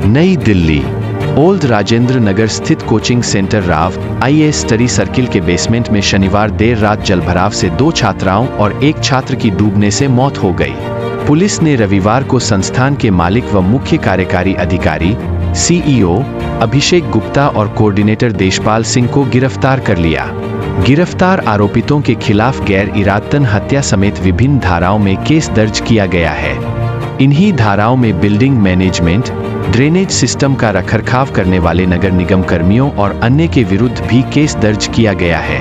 नई दिल्ली, ओल्ड राजेंद्र नगर स्थित coaching centre Rao IAS study circle के बेसमेंट में शनिवार देर रात जलभराव से 2 छात्राओं और 1 छात्र की डूबने से मौत हो गई। पुलिस ने रविवार को संस्थान के मालिक व मुख्य कार्यकारी अधिकारी CEO अभिषेक गुप्ता और कोऑर्डिनेटर देशपाल सिंह को गिरफ्तार कर लिया। गिरफ्तार आरोपितों के खिलाफ गैर इरादतन हत्या समेत विभिन्न धाराओं में केस दर्ज किया गया है। इन्हीं धाराओं में बिल्डिंग मैनेजमेंट, ड्रेनेज सिस्टम का रखरखाव करने वाले नगर निगम कर्मियों और अन्य के विरुद्ध भी केस दर्ज किया गया है।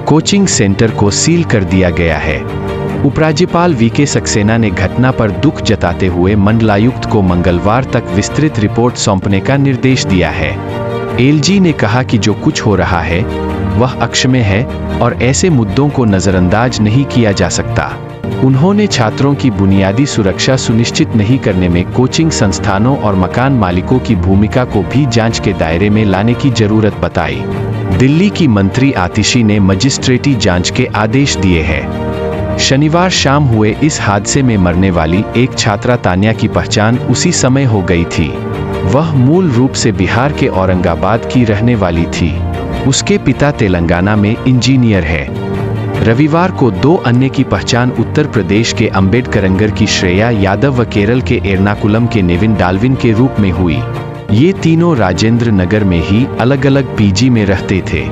कोचिंग सेंटर को सील कर दिया गया है। उपराज्यपाल VK सक्सेना ने घटना पर दुख जताते हुए मंडलायुक्त को मंगलवार तक विस्तृत रिपोर्ट सौंपने का निर्देश दिया है। LG ने कहा कि जो कुछ हो रहा है वह अक्षम्य है और ऐसे मुद्दों को नजरअंदाज नहीं किया जा सकता। उन्होंने छात्रों की बुनियादी सुरक्षा सुनिश्चित नहीं करने में कोचिंग संस्थानों और मकान मालिकों की भूमिका को भी जांच के दायरे में लाने की जरूरत बताई। दिल्ली की मंत्री आतिशी ने मजिस्ट्रेटी जांच के आदेश दिए हैं। शनिवार शाम हुए इस हादसे में मरने वाली एक छात्रा तान्या की पहचान उसी समय हो गई थी। वह मूल रूप से बिहार के औरंगाबाद की रहने वाली थी। उसके पिता तेलंगाना में इंजीनियर है। रविवार को 2 अन्य की पहचान उत्तर प्रदेश के अम्बेडकरनगर की श्रेया यादव व केरल के एर्नाकुलम के नेविन डाल्विन के रूप में हुई। ये तीनों राजेंद्र नगर में ही अलग अलग PG में रहते थे।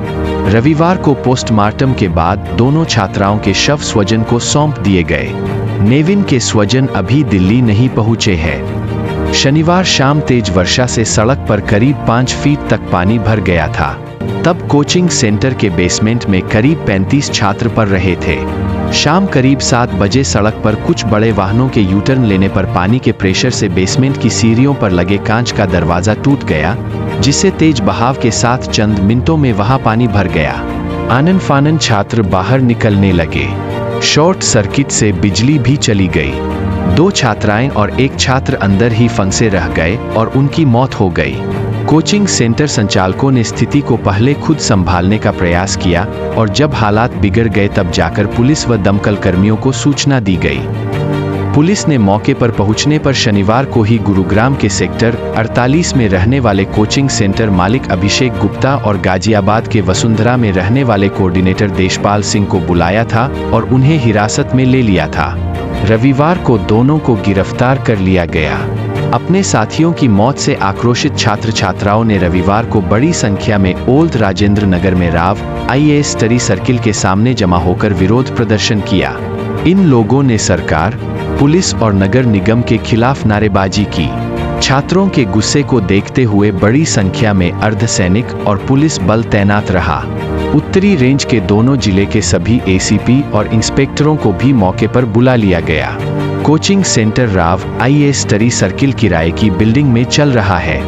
रविवार को पोस्टमार्टम के बाद दोनों छात्राओं के शव स्वजन को सौंप दिए गए। नेविन के स्वजन अभी दिल्ली नहीं पहुंचे हैं। शनिवार शाम तेज वर्षा से सड़क पर करीब 5 फीट तक पानी भर गया था। तब कोचिंग सेंटर के बेसमेंट में करीब 35 छात्र पढ़ रहे थे। शाम करीब 7 बजे सड़क पर कुछ बड़े वाहनों के यूटर्न लेने पर पानी के प्रेशर से बेसमेंट की सीढ़ियों पर लगे कांच का दरवाजा टूट गया, जिससे तेज बहाव के साथ चंद मिनटों में वहां पानी भर गया। आनन फानन छात्र बाहर निकलने लगे। शॉर्ट सर्किट से बिजली भी चली गई। 2 छात्राएं और 1 छात्र अंदर ही फंसे रह गए और उनकी मौत हो गई। कोचिंग सेंटर संचालकों ने स्थिति को पहले खुद संभालने का प्रयास किया और जब हालात बिगड़ गए तब जाकर पुलिस व दमकल कर्मियों को सूचना दी गई। पुलिस ने मौके पर पहुंचने पर शनिवार को ही गुरुग्राम के सेक्टर 48 में रहने वाले कोचिंग सेंटर मालिक अभिषेक गुप्ता और गाजियाबाद के वसुंधरा में रहने वाले कोऑर्डिनेटर देशपाल सिंह को बुलाया था और उन्हें हिरासत में ले लिया था। रविवार को दोनों को गिरफ्तार कर लिया गया। अपने साथियों की मौत से आक्रोशित छात्र छात्राओं ने रविवार को बड़ी संख्या में ओल्ड राजेंद्र नगर में राव IAS स्टडी सर्किल के सामने जमा होकर विरोध प्रदर्शन किया। इन लोगों ने सरकार, पुलिस और नगर निगम के खिलाफ नारेबाजी की। छात्रों के गुस्से को देखते हुए बड़ी संख्या में अर्धसैनिक और पुलिस बल तैनात रहा। उत्तरी रेंज के दोनों जिले के सभी ACP और इंस्पेक्टरों को भी मौके पर बुला लिया गया। Coaching centre Rao IAS study circle किराए की बिल्डिंग में चल रहा है।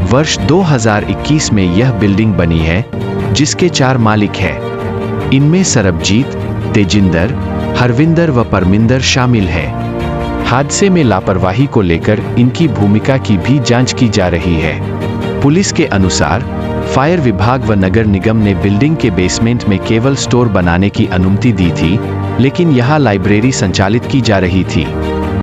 वर्ष 2021 में यह बिल्डिंग बनी है, जिसके 4 मालिक हैं। इनमें सरबजीत, तेजिंदर, हरविंदर व परमिंदर शामिल हैं। हादसे में लापरवाही को लेकर इनकी भूमिका की भी जांच की जा रही है। पुलिस के अनुसार फायर विभाग व नगर निगम ने बिल्डिंग के बेसमेंट में केवल स्टोर बनाने की अनुमति दी थी, लेकिन यहाँ लाइब्रेरी संचालित की जा रही थी।